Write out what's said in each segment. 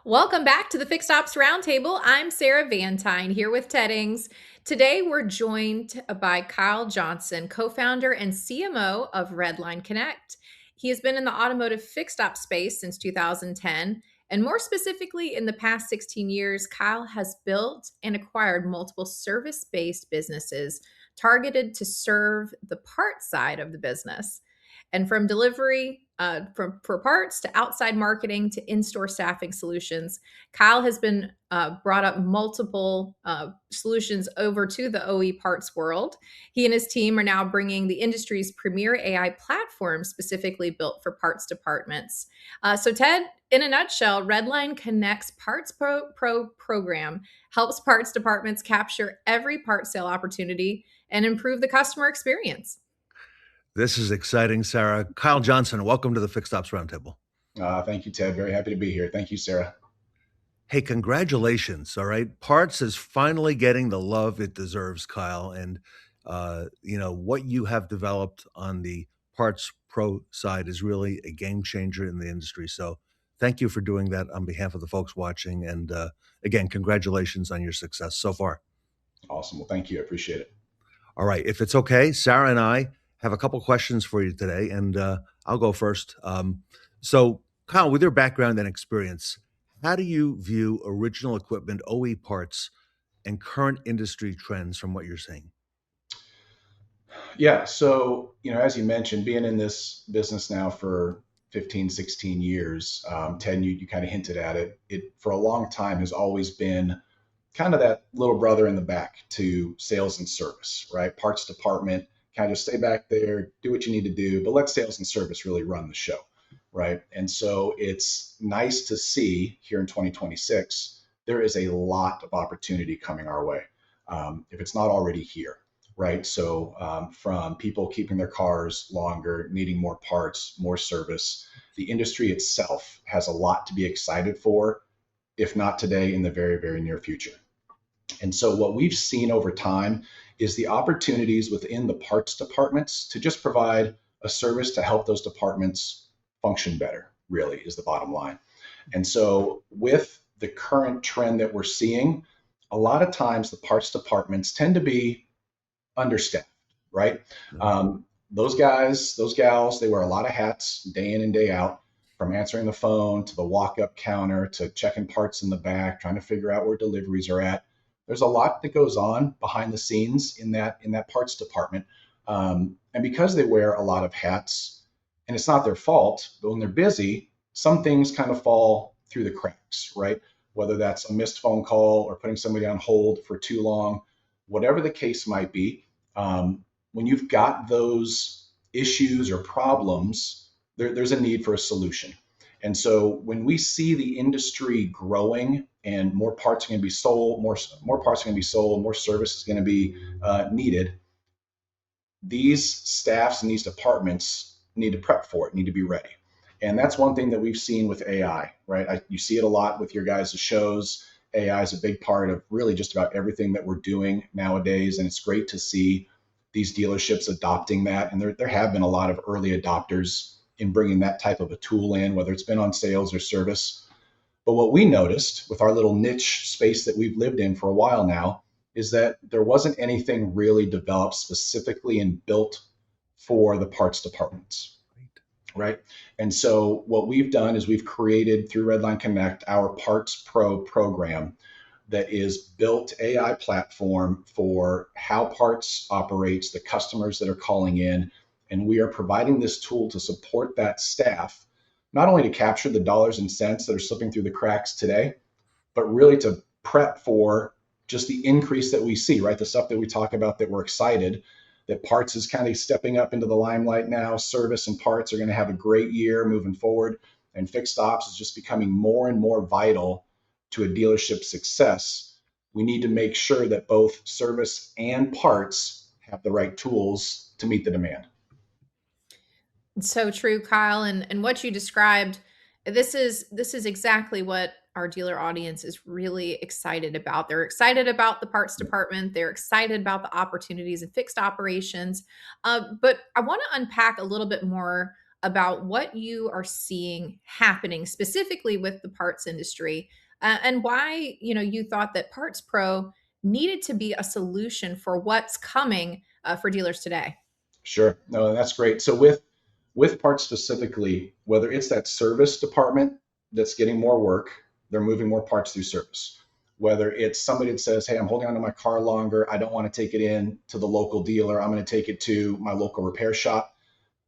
Welcome back to the Fixed Ops Roundtable. I'm Sarah Vantine here with Ted Ings. Today we're joined by Kyle Johnson, co-founder and CMO of Redline Connect. He has been in the automotive fixed ops space since 2010, and more specifically in the past 16 years, Kyle has built and acquired multiple service-based businesses targeted to serve the parts side of the business. And from delivery for parts to outside marketing to in-store staffing solutions, Kyle has been brought up multiple solutions over to the OE parts world. He and his team are now bringing the industry's premier AI platform specifically built for parts departments. So Ted, in a nutshell, Redline Connects Parts Pro program helps parts departments capture every part sale opportunity and improve the customer experience. This is exciting, Sarah. Kyle Johnson, welcome to the Fixed Ops Roundtable. Thank you, Ted. Very happy to be here. Thank you, Sarah. Hey, congratulations. All right. Parts is finally getting the love it deserves, Kyle. And, what you have developed on the Parts Pro side is really a game changer in the industry. So thank you for doing that on behalf of the folks watching. And again, congratulations on your success so far. Awesome. Well, thank you. I appreciate it. All right. If it's okay, Sarah and I have a couple questions for you today, and I'll go first. So, Kyle, with your background and experience, how do you view original equipment, OE parts, and current industry trends from what you're seeing? Yeah. So, as you mentioned, being in this business now for 15, 16 years, 10, you kind of hinted at it. It, for a long time, has always been kind of that little brother in the back to sales and service, right? Parts department, kind of stay back there, do what you need to do, but let sales and service really run the show, right? And so it's nice to see here in 2026, there is a lot of opportunity coming our way, if it's not already here, right? So from people keeping their cars longer, needing more parts, more service, the industry itself has a lot to be excited for, if not today, in the very, very near future. And so what we've seen over time is the opportunities within the parts departments to just provide a service to help those departments function better, really, is the bottom line. And so with the current trend that we're seeing, a lot of times the parts departments tend to be understaffed, right? Those guys, those gals, they wear a lot of hats day in and day out, from answering the phone to the walk-up counter to checking parts in the back, trying to figure out where deliveries are at. There's a lot that goes on behind the scenes in that parts department, and because they wear a lot of hats, and it's not their fault, but when they're busy, some things kind of fall through the cracks, right? Whether that's a missed phone call or putting somebody on hold for too long, whatever the case might be, when you've got those issues or problems, there's a need for a solution. And so when we see the industry growing and more parts are going to be sold, more parts are going to be sold, more service is going to be needed, these staffs and these departments need to prep for it, need to be ready. And that's one thing that we've seen with AI, right? You see it a lot with your guys' shows. AI is a big part of really just about everything that we're doing nowadays. And it's great to see these dealerships adopting that. And there have been a lot of early adopters in bringing that type of a tool in, whether it's been on sales or service. But what we noticed with our little niche space that we've lived in for a while now is that there wasn't anything really developed specifically and built for the parts departments, right? And so what we've done is we've created through Redline Connect our Parts Pro program that is built AI platform for how parts operates, the customers that are calling in, and we are providing this tool to support that staff, not only to capture the dollars and cents that are slipping through the cracks today, but really to prep for just the increase that we see, right? The stuff that we talk about that we're excited that parts is kind of stepping up into the limelight now. Service and parts are going to have a great year moving forward, and fixed ops is just becoming more and more vital to a dealership's success. We need to make sure that both service and parts have the right tools to meet the demand. So true, Kyle, and what you described, this is exactly what our dealer audience is really excited about. They're excited about the parts department. They're excited about the opportunities in fixed operations. But I want to unpack a little bit more about what you are seeing happening specifically with the parts industry, and why you thought that Parts Pro needed to be a solution for what's coming for dealers today. Sure. No, that's great. So with parts specifically, whether it's that service department that's getting more work, they're moving more parts through service. Whether it's somebody that says, "Hey, I'm holding onto my car longer. I don't want to take it in to the local dealer. I'm going to take it to my local repair shop."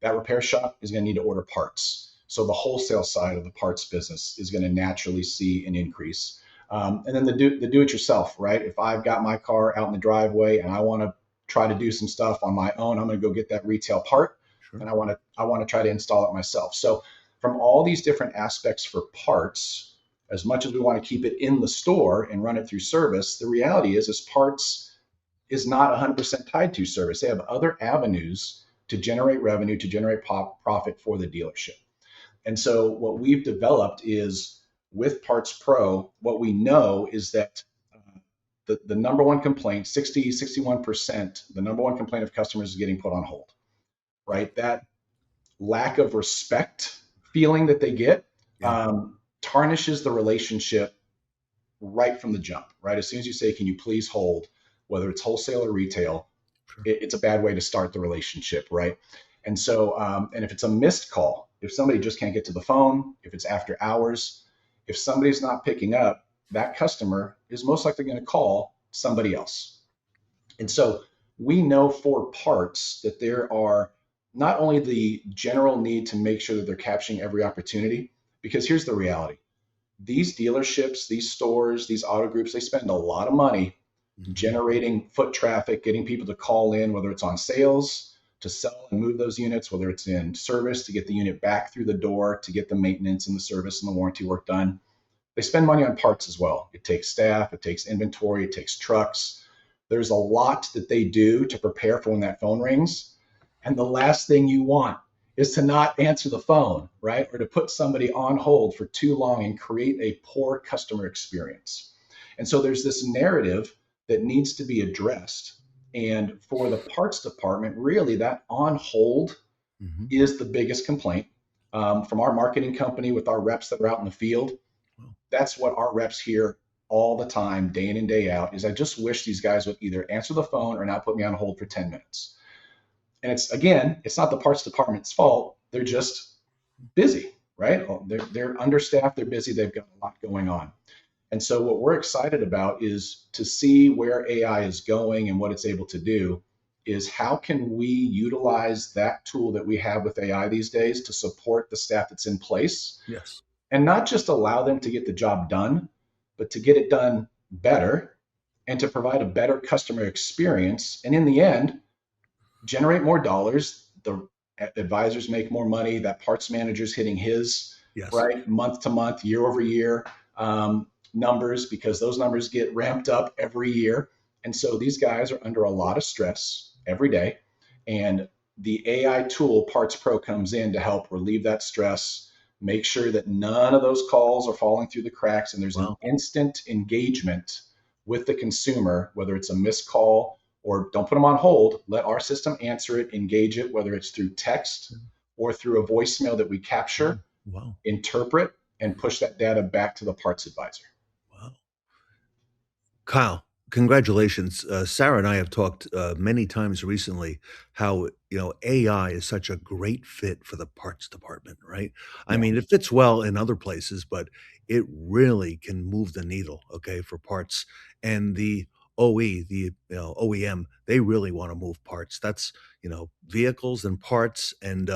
That repair shop is going to need to order parts. So the wholesale side of the parts business is going to naturally see an increase. And then the do it yourself, right? If I've got my car out in the driveway and I want to try to do some stuff on my own, I'm going to go get that retail part, Sure. and I want to try to install it myself. So from all these different aspects for parts, as much as we want to keep it in the store and run it through service, the reality is parts is not 100% tied to service. They have other avenues to generate revenue, to generate profit for the dealership. And so what we've developed is with Parts Pro, what we know is that the number one complaint, 61%, the number one complaint of customers is getting put on hold, right? That lack of respect feeling that they get Yeah. tarnishes the relationship right from the jump, right? As soon as you say, "Can you please hold," whether it's wholesale or retail, Sure. it's a bad way to start the relationship, right? And so, and if it's a missed call, if somebody just can't get to the phone, if it's after hours, if somebody's not picking up, that customer is most likely going to call somebody else. And so we know for parts that there are not only the general need to make sure that they're capturing every opportunity, because here's the reality. These dealerships, these stores, these auto groups, they spend a lot of money Hmm. generating foot traffic, getting people to call in, whether it's on sales to sell and move those units, whether it's in service to get the unit back through the door, to get the maintenance and the service and the warranty work done. They spend money on parts as well. It takes staff, it takes inventory, it takes trucks. There's a lot that they do to prepare for when that phone rings. And the last thing you want is to not answer the phone, right? Or to put somebody on hold for too long and create a poor customer experience. And so there's this narrative that needs to be addressed. And for the parts department, really, that on hold Hmm. is the biggest complaint. From our marketing company with our reps that are out in the field, Well, that's what our reps hear all the time, day in and day out, is I just wish these guys would either answer the phone or not put me on hold for 10 minutes. And it's, again, it's not the parts department's fault. They're just busy, right? They're understaffed, they're busy, they've got a lot going on. And so what we're excited about is to see where AI is going and what it's able to do is how can we utilize that tool that we have with AI these days to support the staff that's in place yes. and not just allow them to get the job done, but to get it done better and to provide a better customer experience. And in the end, generate more dollars. The advisors make more money. That parts manager's hitting his Yes. right month to month, year over year numbers because those numbers get ramped up every year. And so these guys are under a lot of stress every day. And the AI tool Parts Pro comes in to help relieve that stress, make sure that none of those calls are falling through the cracks, and there's an Wow. instant engagement with the consumer, whether it's a missed call or don't put them on hold. Let our system answer it, engage it, whether it's through text or through a voicemail that we Wow. capture, Wow. interpret, and push that data back to the parts advisor. Wow. Kyle, congratulations. Sarah and I have talked many times recently how AI is such a great fit for the parts department, right? I Yeah. mean, it fits well in other places, but it really can move the needle, okay, for parts. And the OE, the OEM, they really want to move parts. That's vehicles and parts, and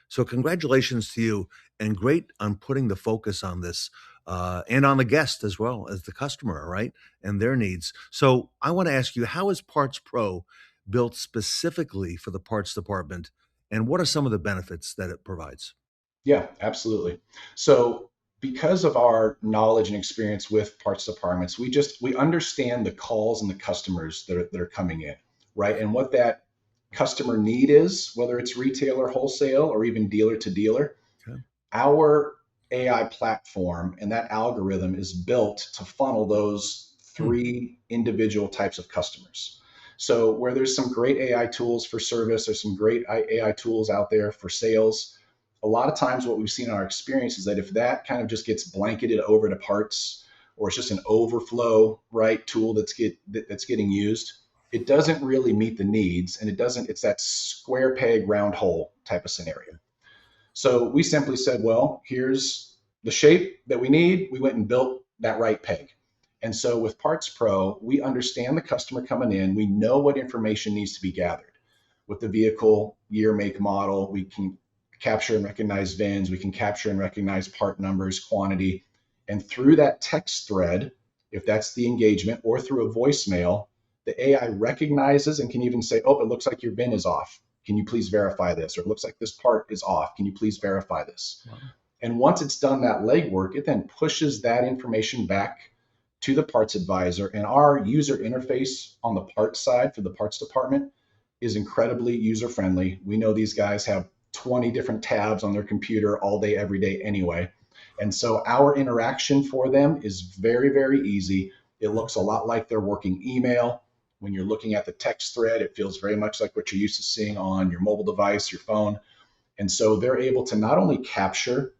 so congratulations to you, and great on putting the focus on this, and on the guest as well as the customer, right? And their needs. So I want to ask you, how is Parts Pro built specifically for the parts department? And what are some of the benefits that it provides? Yeah, absolutely. So because of our knowledge and experience with parts departments, we understand the calls and the customers that are coming in, right? And what that customer need is, whether it's retail or wholesale or even dealer to dealer. Okay. Our AI platform and that algorithm is built to funnel those Hmm. three individual types of customers. So where there's some great AI tools for service, there's some great AI tools out there for sales. a lot of times what we've seen in our experience is that if that kind of just gets blanketed over to parts, or it's just an overflow, right, tool that's getting used, it doesn't really meet the needs, and it's that square peg round hole type of scenario. So we simply said, well, here's the shape that we need. We went and built that right peg. And so with Parts Pro, we understand the customer coming in. We know what information needs to be gathered. With the vehicle, year, make, model, we can capture and recognize VINs. We can capture and recognize part numbers, quantity. And through that text thread, if that's the engagement, or through a voicemail, the AI recognizes and can even say, oh, it looks like your VIN is off. Can you please verify this? Or it looks like this part is off. Can you please verify this? Wow. And once it's done that legwork, it then pushes that information back to the parts advisor. And our user interface on the parts side for the parts department is incredibly user friendly. We know these guys have 20 different tabs on their computer all day, every day anyway. And so our interaction for them is very, very easy. It looks a lot like their working email. When you're looking at the text thread, it feels very much like what you're used to seeing on your mobile device, your phone. And so they're able to not only capture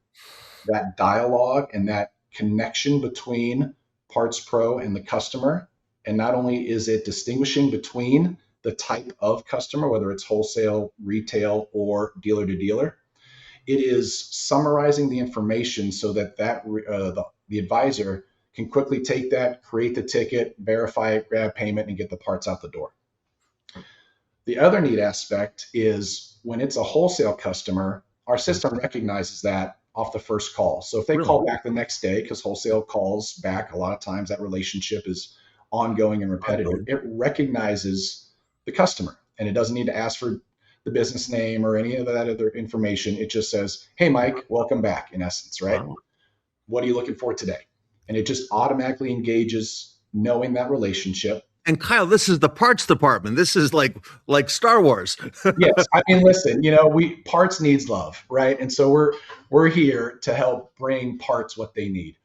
that dialogue and that connection between Parts Pro and the customer, and not only is it distinguishing between the type of customer, whether it's wholesale, retail, or dealer to dealer, it is summarizing the information so that the advisor can quickly take that, create the ticket, verify it, grab payment, and get the parts out the door. The other neat aspect is when it's a wholesale customer, our system recognizes that off the first call. So if they call back the next day, because wholesale calls back, a lot of times that relationship is ongoing and repetitive, it recognizes the customer, and it doesn't need to ask for the business name or any of that other information. It just says, hey, Mike, welcome back, in essence, right? Wow. What are you looking for today? And it just automatically engages knowing that relationship. And Kyle, this is the parts department. This is like Star Wars. Yes, I mean, listen, parts needs love, right? And so we're here to help bring parts what they need,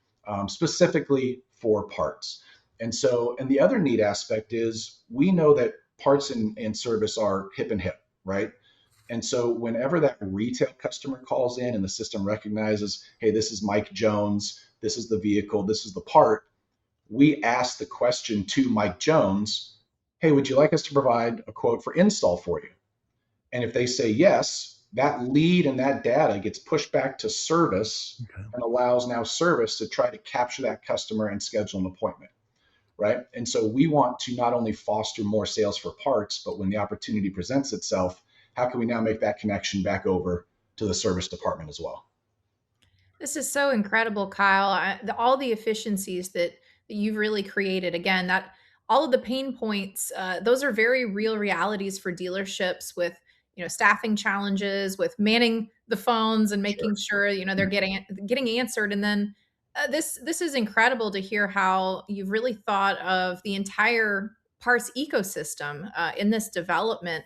specifically for parts. And the other neat aspect is we know that parts and service are hip and hip, right? And so whenever that retail customer calls in and the system recognizes, hey, this is Mike Jones, this is the vehicle, this is the part, we ask the question to Mike Jones, hey, would you like us to provide a quote for install for you? And if they say yes, that lead and that data gets pushed back to service and allows now service to try to capture that customer and schedule an appointment, right? And so we want to not only foster more sales for parts, but when the opportunity presents itself, how can we now make that connection back over to the service department as well? This is so incredible, Kyle. All the efficiencies that you've really created. Again, that all of the pain points, those are very real realities for dealerships with, staffing challenges, with manning the phones and making sure, they're getting answered. And then this is incredible to hear how you've really thought of the entire parts ecosystem in this development.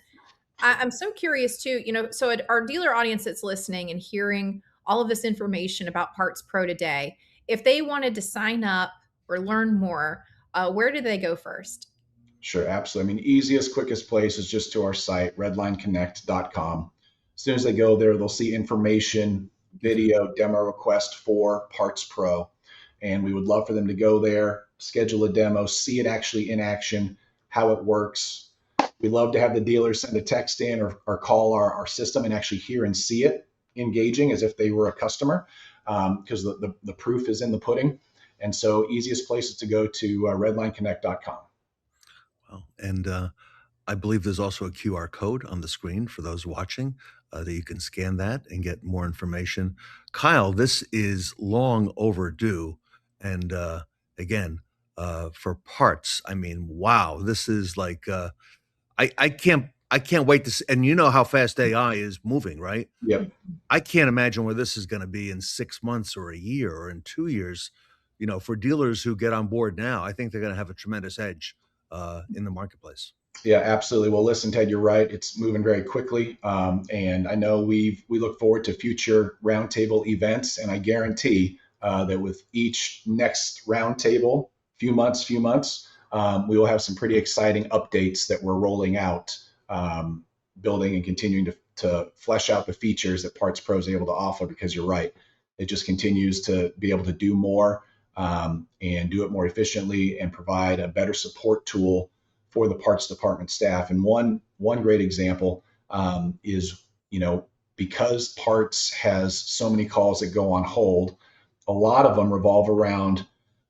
I'm so curious too, so our dealer audience that's listening and hearing all of this information about Parts Pro today, if they wanted to sign up or learn more, where do they go first? Sure, absolutely. I mean, easiest, quickest place is just to our site, redlineconnect.com. As soon as they go there, they'll see information, video, demo request for Parts Pro. And we would love for them to go there, schedule a demo, see it actually in action, how it works. We love to have the dealer send a text in or call our system and actually hear and see it engaging as if they were a customer, because the proof is in the pudding. And so easiest place is to go to redlineconnect.com. Well, and I believe there's also a QR code on the screen for those watching that you can scan that and get more information. Kyle, this is long overdue. And again, for parts, I mean, wow, this is like, I can't wait to see, and you know how fast AI is moving, right? Yep. I can't imagine where this is going to be in 6 months or a year or in 2 years. For dealers who get on board now, I think they're going to have a tremendous edge in the marketplace. Yeah, absolutely. Well, listen, Ted, you're right. It's moving very quickly. And I know we look forward to future roundtable events. And I guarantee that with each next roundtable, few months, we will have some pretty exciting updates that we're rolling out, building and continuing to flesh out the features that Parts Pro is able to offer, because you're right, it just continues to be able to do more, and do it more efficiently and provide a better support tool for the parts department staff. And one great example is, because parts has so many calls that go on hold, a lot of them revolve around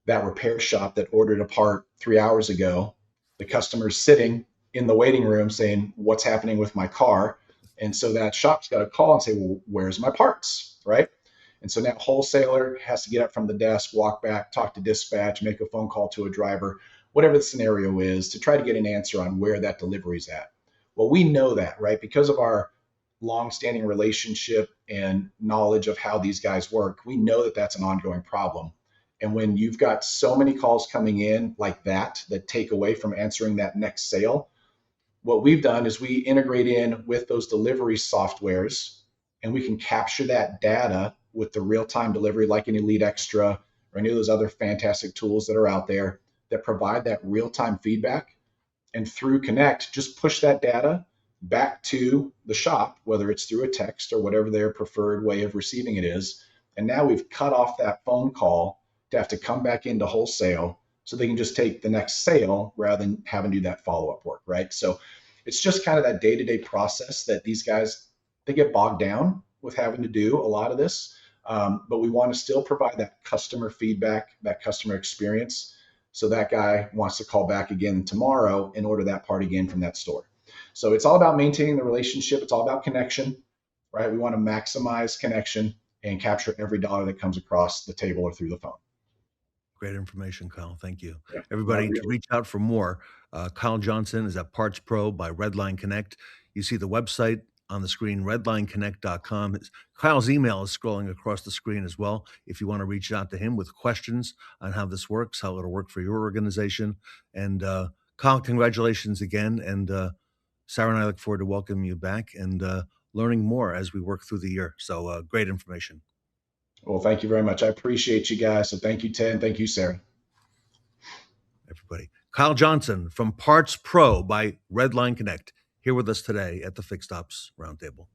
that repair shop that ordered a part 3 hours ago. The customer's sitting in the waiting room saying, "What's happening with my car?" And so that shop's got to call and say, "Well, where's my parts?" Right? And so now wholesaler has to get up from the desk, walk back, talk to dispatch, make a phone call to a driver, whatever the scenario is, to try to get an answer on where that delivery is at. Well, we know that, right? Because of our long-standing relationship and knowledge of how these guys work, we know that that's an ongoing problem. And when you've got so many calls coming in like that take away from answering that next sale, what we've done is we integrate in with those delivery softwares, and we can capture that data with the real-time delivery, like an Elite Extra or any of those other fantastic tools that are out there that provide that real-time feedback. And through Connect, just push that data back to the shop, whether it's through a text or whatever their preferred way of receiving it is. And now we've cut off that phone call to have to come back into wholesale, so they can just take the next sale rather than having to do that follow-up work, right? So it's just kind of that day-to-day process that these guys, they get bogged down with having to do a lot of this. But we want to still provide that customer feedback, that customer experience, so that guy wants to call back again tomorrow and order that part again from that store. So it's all about maintaining the relationship. It's all about connection, right? We want to maximize connection and capture every dollar that comes across the table or through the phone. Great information, Kyle. Thank you. Yeah, Everybody, to reach out for more, Kyle Johnson is at Parts Pro by Redline Connect. You see the website on the screen, redlineconnect.com. Kyle's email is scrolling across the screen as well. If you want to reach out to him with questions on how this works, how it'll work for your organization. And Kyle, congratulations again. And Sarah and I look forward to welcoming you back and learning more as we work through the year. So great information. Well, thank you very much. I appreciate you guys. So thank you, Ted. Thank you, Sarah. Everybody. Kyle Johnson from Parts Pro by Redline Connect, here with us today at the Fixed Ops Roundtable.